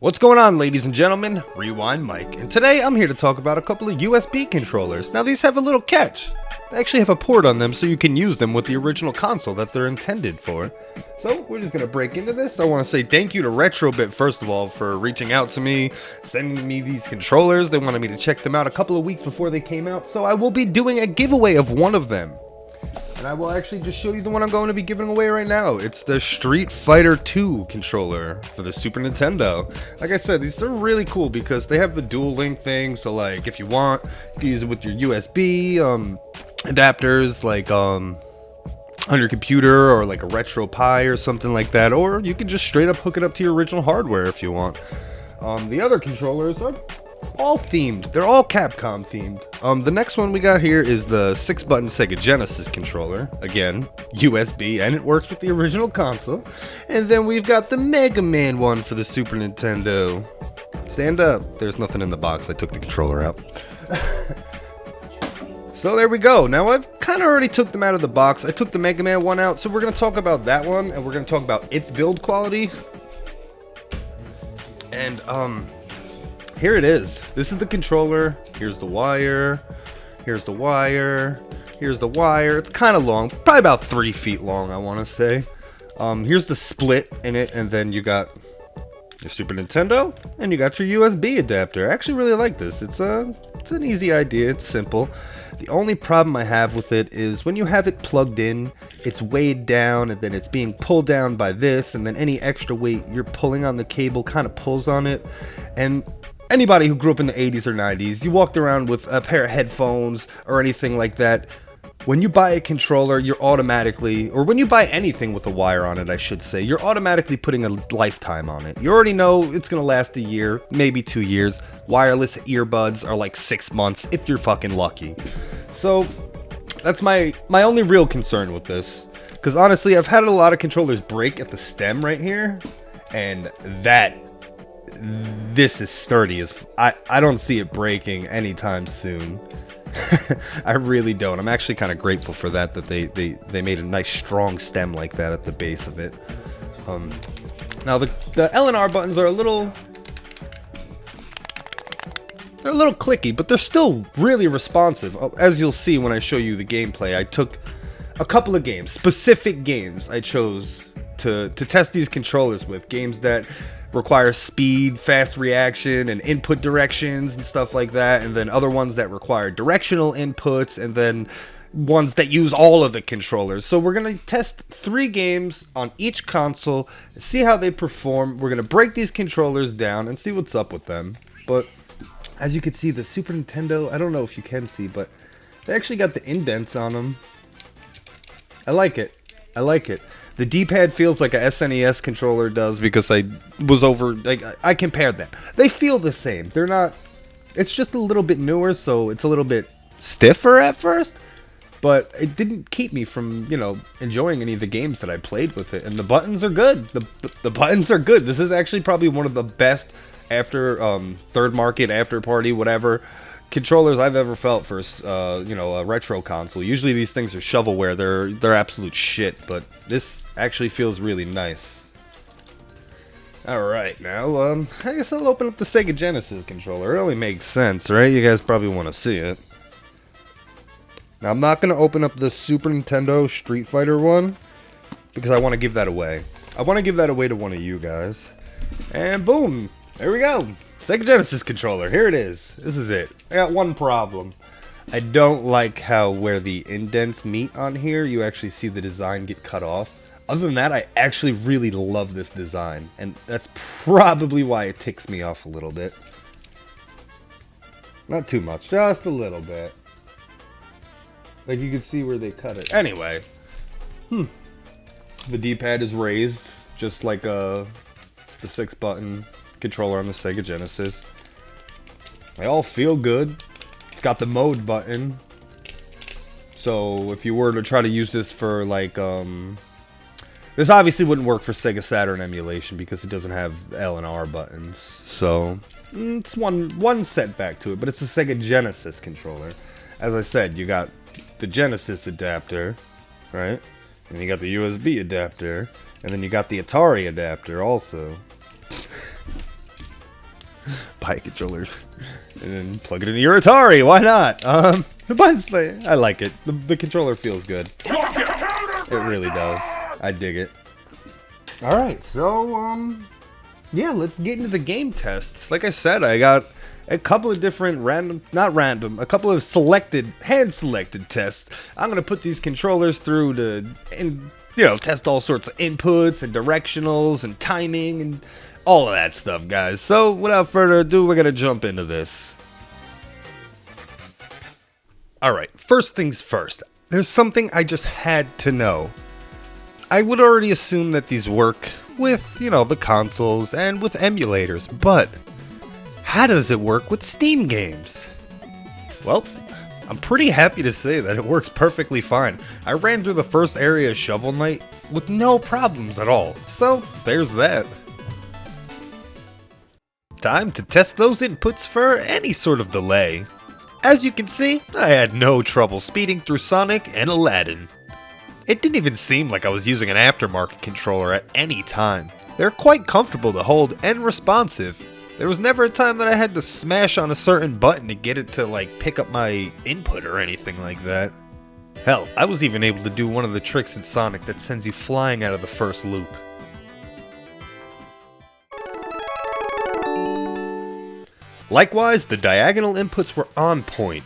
What's going on, ladies and gentlemen? Rewind Mike, and today I'm here to talk about a couple of USB controllers. Now these have a little catch. They actually have a port on them so you can use them with the original console that they're intended for. So we're just going to break into this. I want to say thank you to Retrobit first of all for reaching out to me, sending me these controllers. They wanted me to check them out a couple of weeks before they came out, so I will be doing a giveaway of one of them. And I will actually just show you the one I'm going to be giving away right now. It's the Street Fighter 2 controller for the Super Nintendo. Like I said, these are really cool because they have the dual link thing. So like if you want, you can use it with your USB adapters, like on your computer or like a Retro Pi or something like that. Or you can just straight up hook it up to your original hardware if you want. The other controllers are all themed. They're all Capcom themed. The next one we got here is the 6-button Sega Genesis controller. Again, USB, and it works with the original console. And then we've got the Mega Man one for the Super Nintendo. Stand up. There's nothing in the box. I took the controller out. So there we go. Now I've kind of already took them out of the box. I took the Mega Man one out, so we're going to talk about that one, and we're going to talk about its build quality. And, here it is. This is the controller. Here's the wire. Here's the wire. Here's the wire. It's kind of long. Probably about 3 feet long, I want to say. Here's the split in it. And then you got your Super Nintendo. And you got your USB adapter. I actually really like this. It's an easy idea. It's simple. The only problem I have with it is when you have it plugged in, it's weighed down. And then it's being pulled down by this. And then any extra weight you're pulling on the cable kind of pulls on it. And anybody who grew up in the 80s or 90s, you walked around with a pair of headphones or anything like that. When you buy a controller, you're automatically, or when you buy anything with a wire on it, I should say, you're automatically putting a lifetime on it. You already know it's going to last a year, maybe 2 years. Wireless earbuds are like 6 months if you're fucking lucky. So that's my only real concern with this. Because honestly, I've had a lot of controllers break at the stem right here. And this is sturdy as I don't see it breaking anytime soon. I really don't. I'm actually kind of grateful for that they made a nice strong stem like that at the base of it. Now the L and R buttons are a little clicky, but they're still really responsive. As you'll see when I show you the gameplay, I took a couple of games, specific games I chose to test these controllers with, games that require speed, fast reaction, and input directions and stuff like that, and then other ones that require directional inputs, and then ones that use all of the controllers. So we're going to test 3 games on each console, see how they perform. We're going to break these controllers down and see what's up with them. But as you can see, the Super Nintendo, I don't know if you can see, but they actually got the indents on them. I like it. I like it. The D-pad feels like a SNES controller does because I compared them. They feel the same. They're not, it's just a little bit newer, so it's a little bit stiffer at first, but it didn't keep me from, enjoying any of the games that I played with it. And the buttons are good. The buttons are good. This is actually probably one of the best third market, after party, whatever controllers I've ever felt for a retro console. Usually these things are shovelware. They're absolute shit, but this actually feels really nice. Alright, now I guess I'll open up the Sega Genesis controller. It only makes sense, right? You guys probably want to see it. Now I'm not going to open up the Super Nintendo Street Fighter one because I want to give that away. I want to give that away to one of you guys. And boom, there we go. Sega Genesis controller, here it is. This is it. I got one problem. I don't like how where the indents meet on here, you actually see the design get cut off. Other than that, I actually really love this design, and that's probably why it ticks me off a little bit. Not too much, just a little bit. Like you can see where they cut it. Anyway, the D-pad is raised, just like the 6-button controller on the Sega Genesis. They all feel good. It's got the mode button, so if you were to try to use this for like this obviously wouldn't work for Sega Saturn emulation because it doesn't have L and R buttons, so it's one setback to it, but it's a Sega Genesis controller. As I said, you got the Genesis adapter, right? And you got the USB adapter, and then you got the Atari adapter also. Buy a controller and then plug it into your Atari. Why not? The buttons, I like it. The controller feels good. It really does. I dig it. All right, so yeah, let's get into the game tests. Like I said, I got a couple of different a couple of hand-selected tests. I'm gonna put these controllers through to test all sorts of inputs and directionals and timing and all of that stuff, guys. So without further ado, we're gonna jump into this. Alright, first things first. There's something I just had to know. I would already assume that these work with, the consoles and with emulators, but how does it work with Steam games? Well, I'm pretty happy to say that it works perfectly fine. I ran through the first area of Shovel Knight with no problems at all, so there's that. Time to test those inputs for any sort of delay. As you can see, I had no trouble speeding through Sonic and Aladdin. It didn't even seem like I was using an aftermarket controller at any time. They're quite comfortable to hold and responsive. There was never a time that I had to smash on a certain button to get it to pick up my input or anything like that. Hell, I was even able to do one of the tricks in Sonic that sends you flying out of the first loop. Likewise, the diagonal inputs were on point.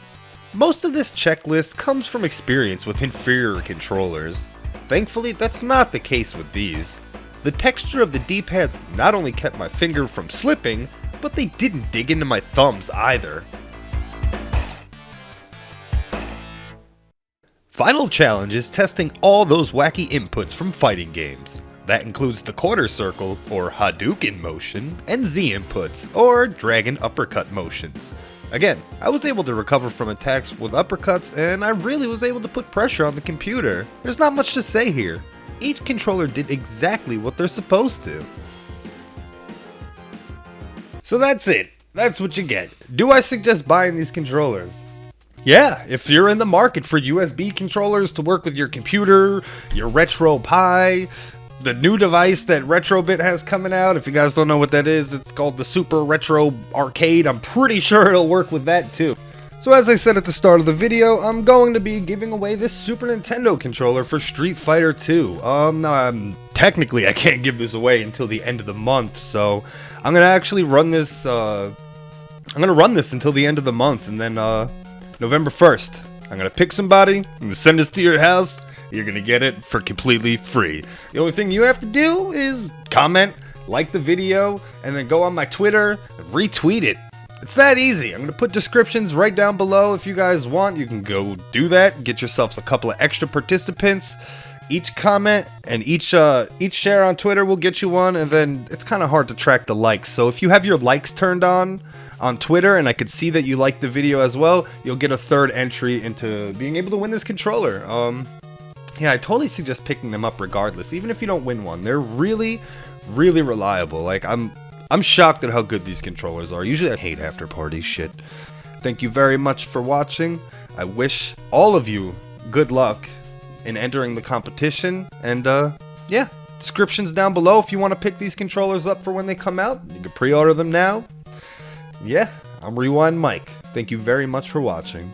Most of this checklist comes from experience with inferior controllers. Thankfully, that's not the case with these. The texture of the D-pads not only kept my finger from slipping, but they didn't dig into my thumbs either. Final challenge is testing all those wacky inputs from fighting games. That includes the quarter circle, or Hadouken motion, and Z inputs, or dragon uppercut motions. Again, I was able to recover from attacks with uppercuts, and I really was able to put pressure on the computer. There's not much to say here. Each controller did exactly what they're supposed to. So that's it. That's what you get. Do I suggest buying these controllers? Yeah, if you're in the market for USB controllers to work with your computer, your Retro Pi, the new device that Retrobit has coming out. If you guys don't know what that is, it's called the Super Retro Arcade. I'm pretty sure it'll work with that too. So as I said at the start of the video, I'm going to be giving away this Super Nintendo controller for Street Fighter 2. Technically I can't give this away until the end of the month, so I'm gonna actually run this. I'm gonna run this until the end of the month, and then November 1st, I'm gonna pick somebody. I'm gonna send this to your house. You're gonna get it for completely free. The only thing you have to do is comment, like the video, and then go on my Twitter and retweet it. It's that easy. I'm gonna put descriptions right down below. If you guys want, you can go do that. Get yourselves a couple of extra participants. Each comment and each share on Twitter will get you one, and then it's kind of hard to track the likes. So if you have your likes turned on Twitter, and I could see that you liked the video as well, you'll get a third entry into being able to win this controller. Yeah, I totally suggest picking them up regardless, even if you don't win one. They're really, really reliable. I'm shocked at how good these controllers are. Usually I hate after party shit. Thank you very much for watching. I wish all of you good luck in entering the competition. And yeah, descriptions down below if you want to pick these controllers up for when they come out. You can pre-order them now. Yeah, I'm Rewind Mike. Thank you very much for watching.